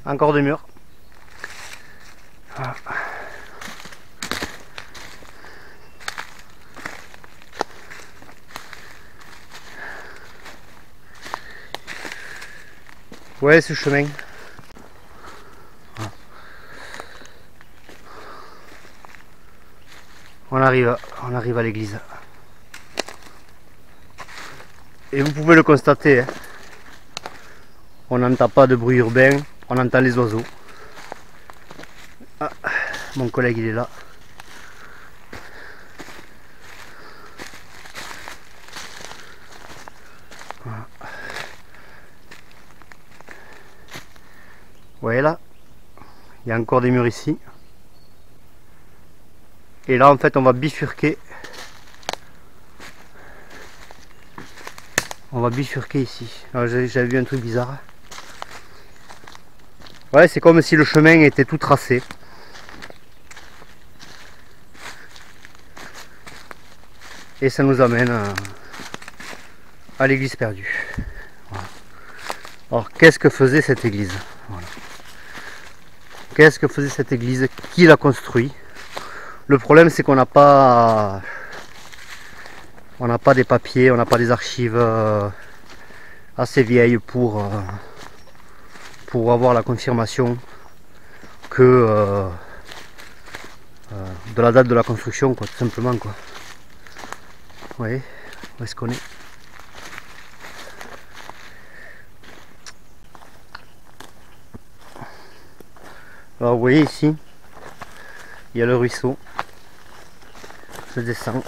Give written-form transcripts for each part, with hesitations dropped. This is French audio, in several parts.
Encore des murs. Voilà. Ouais, ce chemin. Voilà. On arrive à l'église. Et vous pouvez le constater, hein. On n'entend pas de bruit urbain, on entend les oiseaux. Ah, mon collègue il est là. Voilà. Vous voyez là, il y a encore des murs ici. Et là en fait on va bifurquer. On va bifurquer ici. J'avais vu un truc bizarre. Ouais, c'est comme si le chemin était tout tracé. Et ça nous amène à l'église perdue. Voilà. Alors qu'est-ce que faisait cette église? Voilà. Qu'est-ce que faisait cette église? Qui l'a construit? Le problème c'est qu'on n'a pas des papiers, on n'a pas des archives assez vieilles pour avoir la confirmation que de la date de la construction, quoi, tout simplement, quoi. Vous voyez où est-ce qu'on est? Alors vous voyez ici, il y a le ruisseau. Je descends.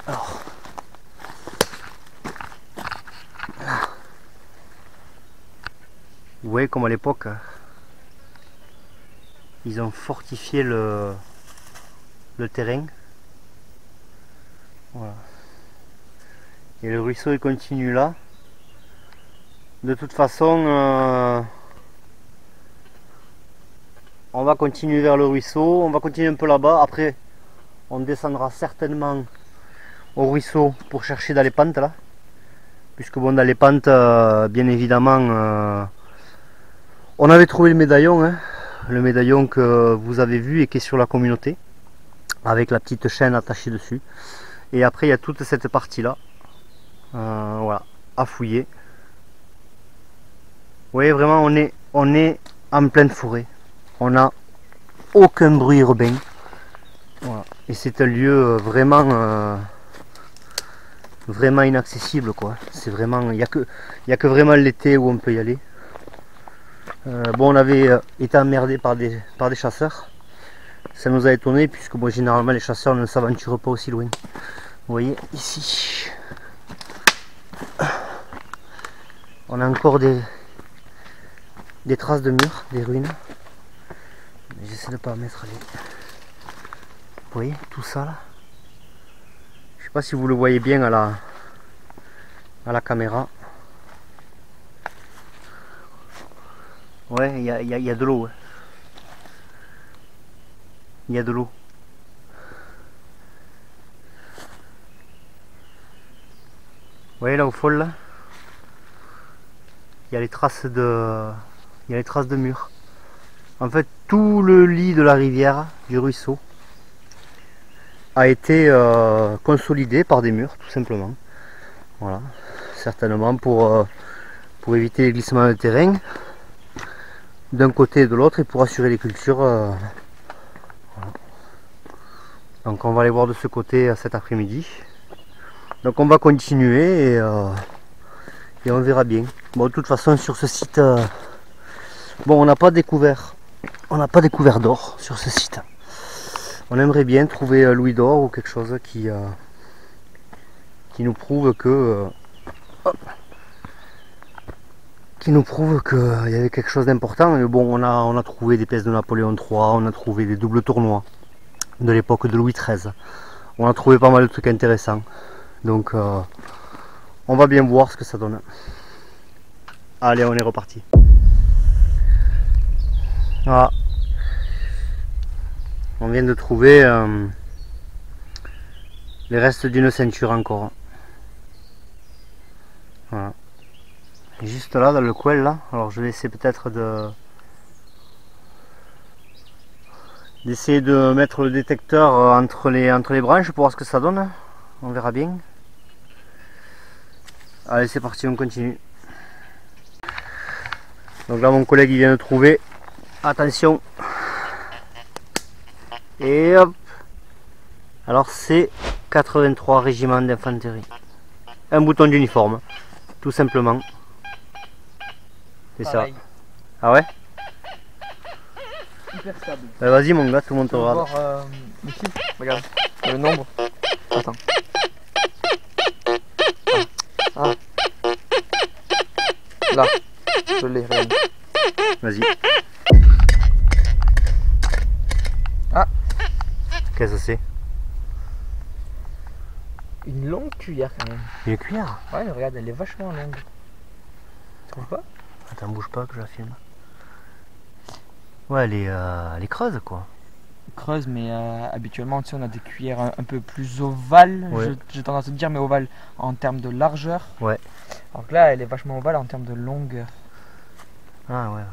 Alors, vous voyez comme à l'époque ils ont fortifié le terrain. Voilà. Et le ruisseau il continue là. De toute façon on va continuer vers le ruisseau, on va continuer un peu là-bas. Après on descendra certainement au ruisseau pour chercher dans les pentes là, puisque bon, dans les pentes bien évidemment on avait trouvé le médaillon, hein, le médaillon que vous avez vu et qui est sur la communauté avec la petite chaîne attachée dessus. Et après il y a toute cette partie là, voilà, à fouiller. Vous voyez, vraiment on est en pleine forêt, on n'a aucun bruit urbain. Voilà. Et c'est un lieu vraiment inaccessible, quoi. C'est vraiment, il y a que vraiment l'été où on peut y aller. Bon, on avait été emmerdé par des chasseurs. Ça nous a étonné puisque bon, généralement les chasseurs ne s'aventurent pas aussi loin. Vous voyez ici, on a encore des traces de murs, des ruines. J'essaie de ne pas mettre les... Vous voyez tout ça là? Je sais pas si vous le voyez bien à la caméra. Ouais, il y a de l'eau. Il y a de l'eau. Vous voyez là au fond là, il y a les traces de murs. En fait, tout le lit de la rivière, du ruisseau, a été consolidé par des murs, tout simplement. Voilà, certainement pour éviter les glissements de terrain d'un côté et de l'autre et pour assurer les cultures. Voilà. Donc on va aller voir de ce côté cet après-midi. Donc on va continuer et on verra bien. Bon, de toute façon sur ce site, bon, on n'a pas découvert d'or sur ce site. On aimerait bien trouver louis d'or ou quelque chose qui nous prouve que qu'il y avait quelque chose d'important. Mais bon, on a trouvé des pièces de Napoléon III, on a trouvé des doubles tournois de l'époque de Louis XIII. On a trouvé pas mal de trucs intéressants. Donc on va bien voir ce que ça donne. Allez, on est reparti. Voilà. On vient de trouver les restes d'une ceinture encore. Voilà. Juste là, dans le coin là. Alors je vais essayer peut-être d'essayer de mettre le détecteur entre les branches pour voir ce que ça donne. On verra bien. Allez, c'est parti, on continue. Donc là, mon collègue il vient de trouver. Attention. Et hop. Alors c'est 83 régiment d'infanterie. Un bouton d'uniforme, tout simplement. C'est ça. Ah ouais? Hyper stable. Bah vas-y mon gars, tout le monde te regarde. Voir le chiffre, regarde, le nombre. Attends. Ah. Là, je l'ai, regarde. Vas-y. Ah. Qu'est-ce que c'est? Une longue cuillère quand même. Une cuillère? Ouais, regarde, elle est vachement longue. Tu trouves pas? Attends, bouge pas que je la filme. Ouais, elle est creuse quoi. Creuse, mais habituellement, tu sais, on a des cuillères un peu plus ovales. Ouais. J'ai tendance à te dire, mais ovales en termes de largeur. Ouais. Alors que là, elle est vachement ovale en termes de longueur. Ah ouais, ouais.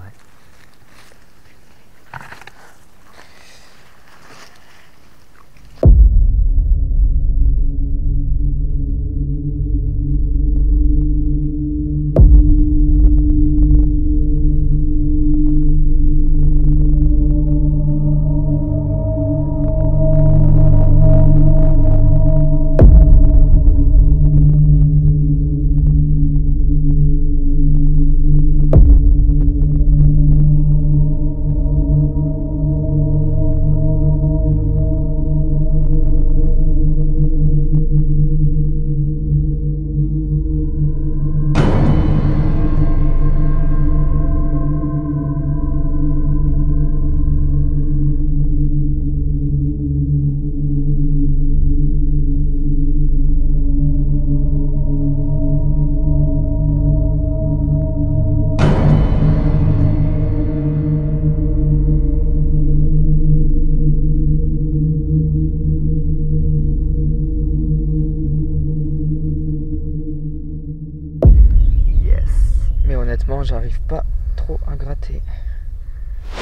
Honnêtement, j'arrive pas trop à gratter.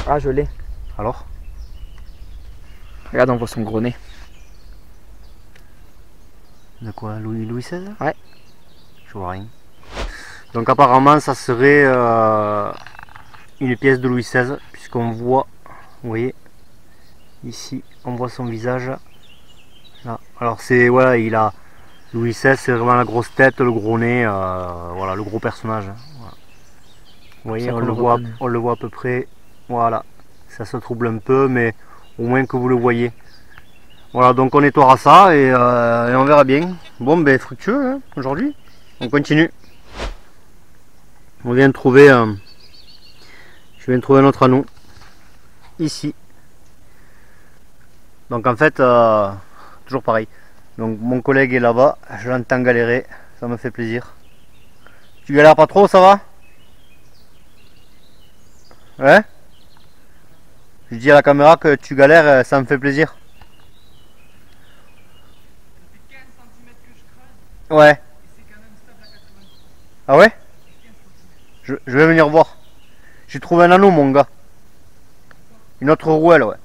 Ah, je l'ai. Alors? Regarde, on voit son gros nez. De quoi? Louis XVI? Ouais. Je vois rien. Donc apparemment ça serait une pièce de Louis XVI, puisqu'on voit, vous voyez, ici on voit son visage. Là. Alors c'est, voilà, il a, Louis XVI c'est vraiment la grosse tête, le gros nez, voilà, le gros personnage. Voilà. Vous voyez, on le voit à peu près, voilà, ça se trouble un peu, mais au moins que vous le voyez. Voilà, donc on nettoiera ça et on verra bien. Bon, ben fructueux hein, aujourd'hui. On continue. On vient de trouver, je viens de trouver notre anneau ici. Donc en fait, toujours pareil. Donc mon collègue est là-bas, je l'entends galérer, ça me fait plaisir. Tu galères pas trop, ça va? Ouais? Je dis à la caméra que tu galères, ça me fait plaisir. Ouais. Ah ouais? Je vais venir voir. J'ai trouvé un anneau mon gars. Une autre rouelle, ouais.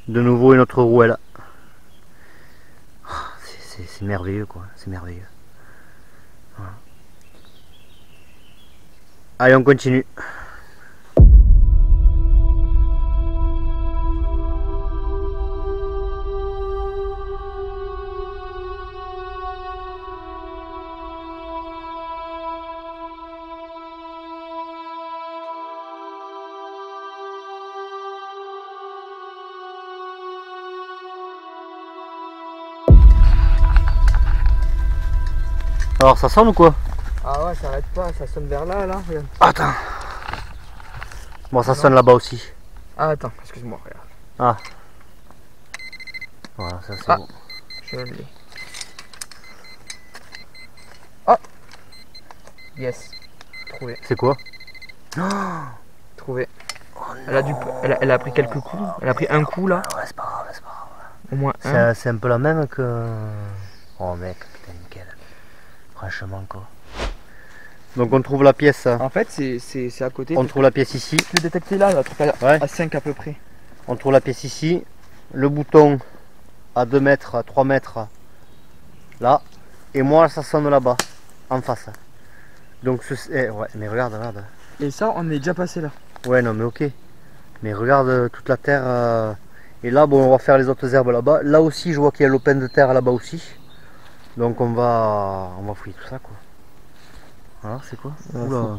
De nouveau une autre rouelle. C'est merveilleux quoi, c'est merveilleux. Voilà. Allez, on continue. Alors ça sonne ou quoi? Ah ouais, ça arrête pas, ça sonne vers là, regarde. Attends. Bon, ça sonne là-bas aussi. Ah attends, excuse-moi, regarde. Ah. Voilà, ça c'est bon. Je l'ai. Oh. Yes. Trouvé. C'est quoi? Trouvé. Oh, elle a pris quelques coups. Elle a pris un coup là. Ouais, c'est pas grave, c'est pas grave. Au moins un. C'est un peu la même que... Oh mec, putain nickel. Franchement quoi. Donc on trouve la pièce. En fait, c'est à côté. On trouve la pièce ici. Le détecter là, la truc à 5 à peu près. On trouve la pièce ici. Le bouton à 2 mètres, à 3 mètres. Là. Et moi ça sonne là-bas. En face. Donc ouais, mais regarde. Et ça, on est déjà passé là. Ouais, non mais ok. Mais regarde toute la terre. Et là, bon, on va faire les autres herbes là-bas. Là aussi, je vois qu'il y a l'open de terre là-bas aussi. Donc on va fouiller tout ça quoi. Alors c'est quoi?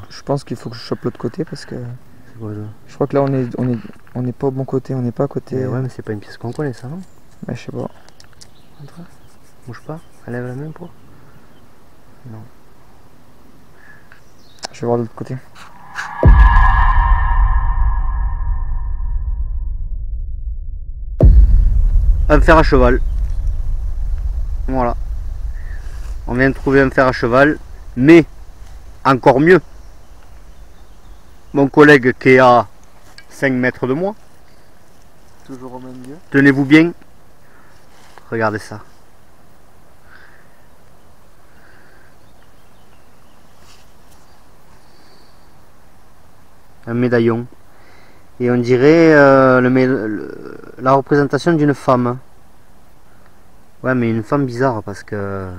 Je pense qu'il faut que je chope l'autre côté parce que C'est quoi ça? je crois que là on est pas au bon côté, on n'est pas à côté. Ouais, mais c'est pas une pièce qu'on connaît ça, non? Mais je sais pas. Bouge pas, enlève la main pour. Non. Je vais voir de l'autre côté. Un fer à cheval. Voilà. On vient de trouver un fer à cheval, mais encore mieux, mon collègue qui est à 5 mètres de moi, Toujours au même lieu. tenez-vous bien, regardez ça. Un médaillon. Et on dirait la représentation d'une femme. Ouais, mais une femme bizarre parce que...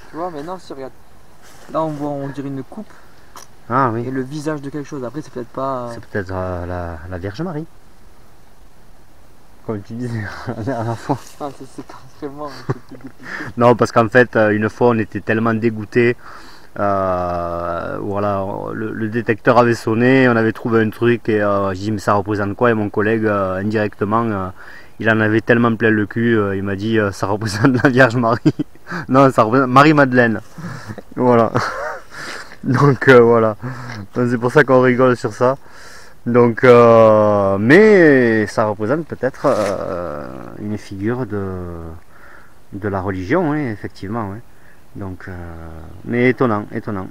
Tu vois, maintenant si regarde. Là on voit, on dirait une coupe Ah et oui, le visage de quelque chose. Après c'est peut-être pas. c'est peut-être la Vierge Marie. Comme tu disais la dernière fois. Ah, c'est pas vraiment. Non, parce qu'en fait, une fois, on était tellement dégoûtés. Voilà, le détecteur avait sonné, on avait trouvé un truc et j'ai dit mais ça représente quoi? Et mon collègue indirectement, il en avait tellement plein le cul, il m'a dit ça représente la Vierge Marie. Non, ça représente Marie-Madeleine. Voilà. Donc voilà. Donc, c'est pour ça qu'on rigole sur ça. Donc, mais ça représente peut-être une figure de la religion, oui, effectivement. Oui. Donc, mais étonnant, étonnant.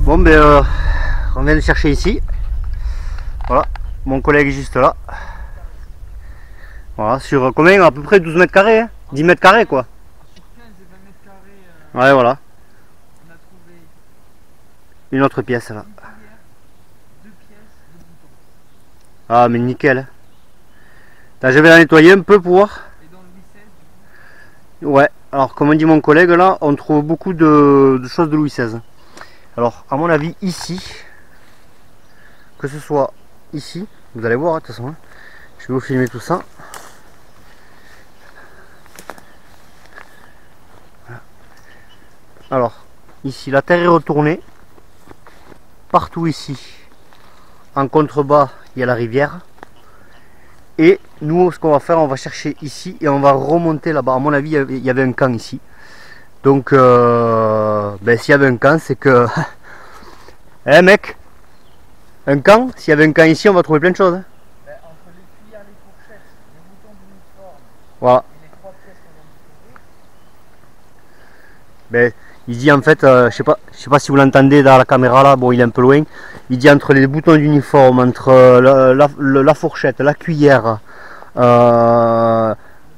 Bon ben on vient de chercher ici. Voilà, mon collègue est juste là. Voilà, sur combien? À peu près 12 mètres carrés, hein, 10 mètres carrés quoi. Sur 15 et 20 mètres carrés, Ouais voilà. on a trouvé Une autre pièce là. une cuillère, 2 pièces, 2 boutons. Ah mais nickel. Là, je vais la nettoyer un peu pour voir. Et dans le Louis XVI, Ouais, alors comme dit mon collègue là, on trouve beaucoup de choses de Louis XVI. Alors à mon avis ici, que ce soit ici, vous allez voir de toute façon, hein, je vais vous filmer tout ça. Voilà. Alors ici la terre est retournée, partout ici, en contrebas il y a la rivière. Et nous ce qu'on va faire, on va chercher ici et on va remonter là-bas. À mon avis il y avait un camp ici. Donc ben, s'il y avait un camp c'est que... Eh mec, un camp, s'il y avait un camp ici on va trouver plein de choses. Hein. ben, entre les cuillères, les fourchettes, les boutons d'uniforme Voilà. et les 3 pièces qu'on a découvertes. Ben, il dit en fait, je sais pas si vous l'entendez dans la caméra là, bon il est un peu loin. Il dit entre les boutons d'uniforme, entre la fourchette, la cuillère,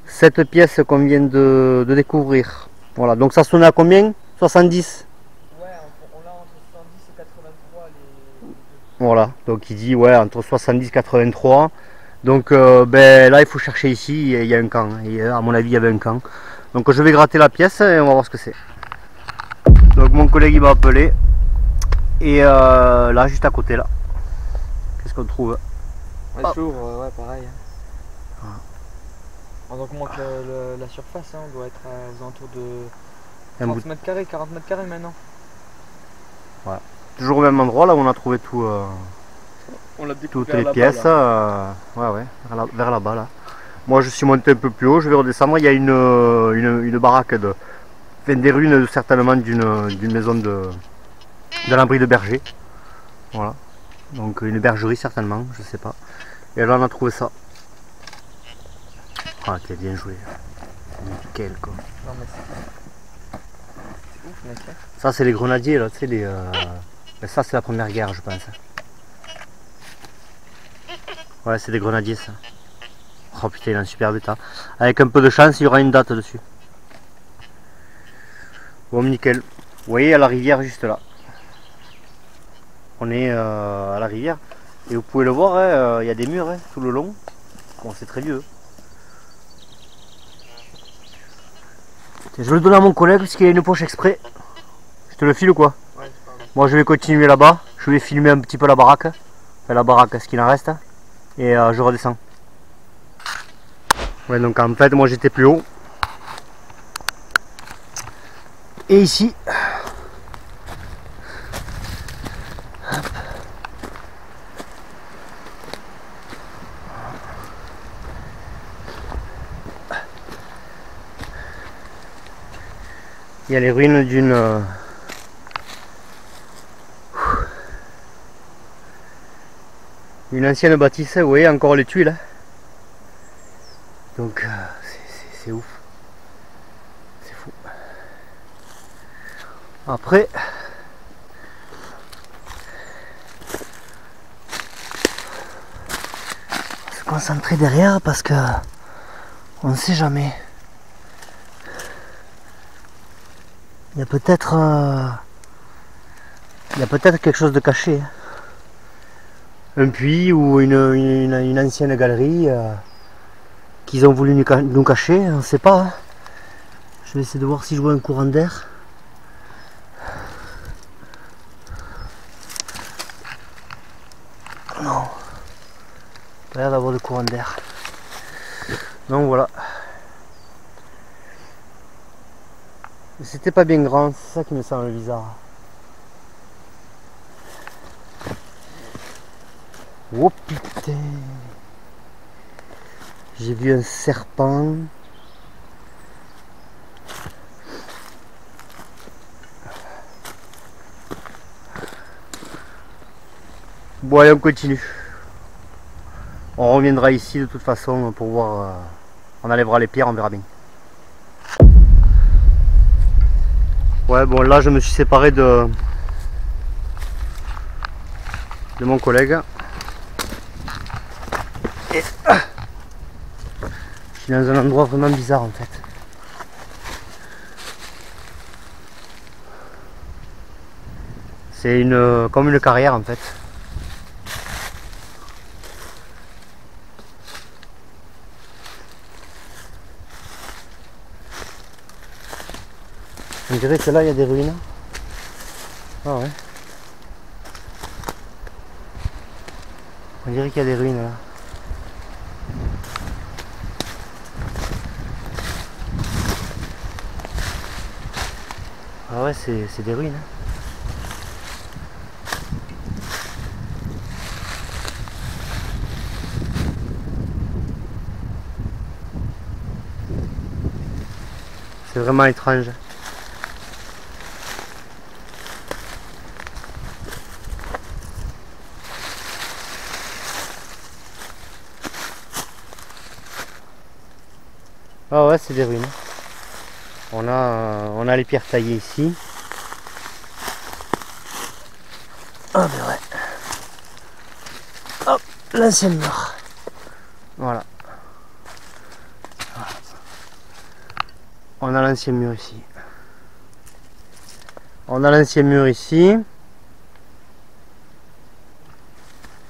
cette pièce qu'on vient de découvrir. Voilà, donc ça sonnait à combien? 70? Ouais, on l'a entre 70 et 83 les deux. Voilà, donc il dit ouais entre 70 et 83. Donc ben, là il faut chercher ici, il y a un camp. Et, à mon avis il y avait un camp. Donc je vais gratter la pièce et on va voir ce que c'est. Donc mon collègue il m'a appelé. Et là juste à côté là. Qu'est-ce qu'on trouve? Ouais, toujours, ouais, pareil. On augmente la surface, hein, on doit être aux alentours de 30 mètres carrés, 40 mètres carrés maintenant. Ouais. Toujours au même endroit là où on a trouvé tout, On l'a toutes les pièces. Ouais, vers là-bas là. Moi je suis monté un peu plus haut, je vais redescendre. Il y a une baraque de Enfin, des ruines certainement d'une maison de l'abri de berger. Voilà. Donc une bergerie certainement, je sais pas. Et là on a trouvé ça. Ah, t'es bien joué. Nickel quoi. Non mais c'est ouf mec. Ça c'est les grenadiers là, tu sais les. Ça c'est la première guerre je pense. Ouais, c'est des grenadiers ça. Oh putain, il est en super état. Avec un peu de chance, il y aura une date dessus. Bon, nickel. Vous voyez, à la rivière juste là. On est à la rivière. Et vous pouvez le voir, hein, il y a des murs hein, tout le long. Bon, c'est très vieux. Je vais le donner à mon collègue parce qu'il a une poche exprès. Je te le file ou quoi? Ouais, moi, je vais continuer là-bas. Je vais filmer un petit peu la baraque. Enfin, la baraque, ce qu'il en reste. Et je redescends. Ouais, donc en fait, moi j'étais plus haut. Et ici, il y a les ruines d'une ancienne bâtisse. Vous voyez encore les tuiles. Donc c'est ouf. C'est fou. Après, on va se concentrer derrière parce que on ne sait jamais. Il y a peut-être quelque chose de caché. Un puits ou une ancienne galerie qu'ils ont voulu nous cacher, on ne sait pas. Hein. Je vais essayer de voir si je vois un courant d'air. Non, pas l'air d'avoir de courant d'air. Donc voilà. C'était pas bien grand, c'est ça qui me semble bizarre. Oh putain! J'ai vu un serpent. Bon allez, on continue. On reviendra ici de toute façon pour voir. On enlèvera les pierres, on verra bien. Ouais, bon là je me suis séparé de mon collègue. Et je suis dans un endroit vraiment bizarre en fait. C'est comme une carrière en fait. On dirait que là il y a des ruines. Ah ouais. On dirait qu'il y a des ruines là. Ah ouais, c'est des ruines. C'est vraiment étrange. Ah ouais, c'est des ruines. On a les pierres taillées ici. Ah ben ouais. Hop, l'ancien mur. Voilà. On a l'ancien mur ici. On a l'ancien mur ici.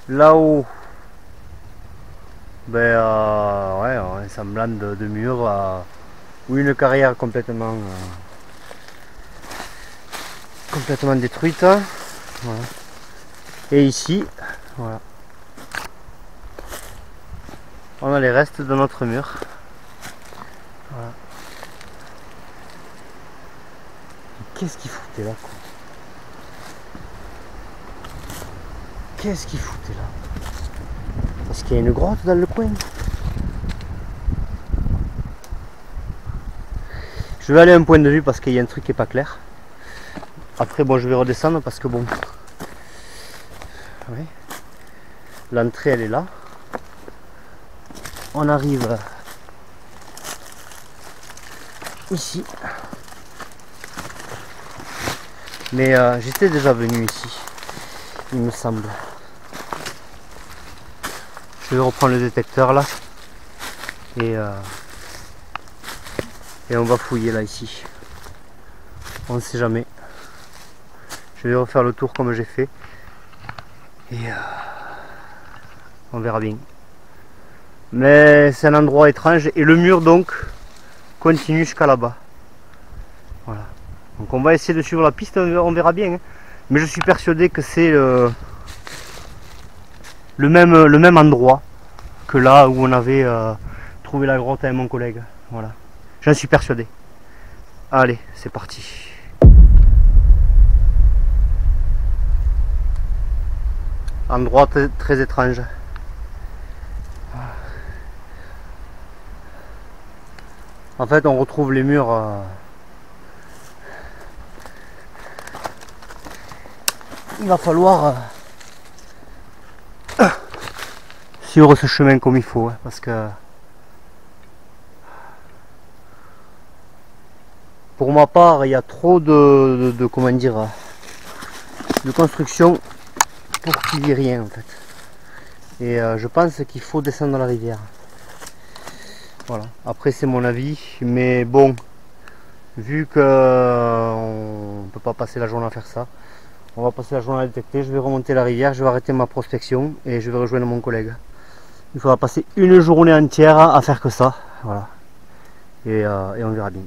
Là-haut, ben ouais, un semblant de mur ou une carrière complètement détruite. Voilà. Et ici, voilà, on a les restes de notre mur. Voilà. Qu'est-ce qu'il foutait là quoi? Qu'est-ce qu'il foutait là? Parce qu'il y a une grotte dans le coin. Je vais aller à un point de vue parce qu'il y a un truc qui est pas clair. Après bon, je vais redescendre parce que bon, oui. L'entrée elle est là. On arrive ici. Mais j'étais déjà venu ici, il me semble. Je vais reprendre le détecteur là. Et on va fouiller là ici. On ne sait jamais. Je vais refaire le tour comme j'ai fait. Et on verra bien. Mais c'est un endroit étrange. Et le mur donc continue jusqu'à là-bas. Voilà. Donc on va essayer de suivre la piste, on verra bien. Hein. Mais je suis persuadé que c'est le même endroit que là où on avait trouvé la grotte avec mon collègue. Voilà. J'en suis persuadé. Allez, c'est parti. Endroit très étrange. En fait, on retrouve les murs. Il va falloir suivre ce chemin comme il faut, hein, parce que pour ma part, il y a trop de comment dire, de construction pour qu'il n'y ait rien en fait. Et je pense qu'il faut descendre la rivière. Voilà. Après c'est mon avis, mais bon, vu que on peut pas passer la journée à faire ça, on va passer la journée à détecter. Je vais remonter la rivière, je vais arrêter ma prospection et je vais rejoindre mon collègue. Il faudra passer une journée entière à faire que ça, voilà. Et on verra bien.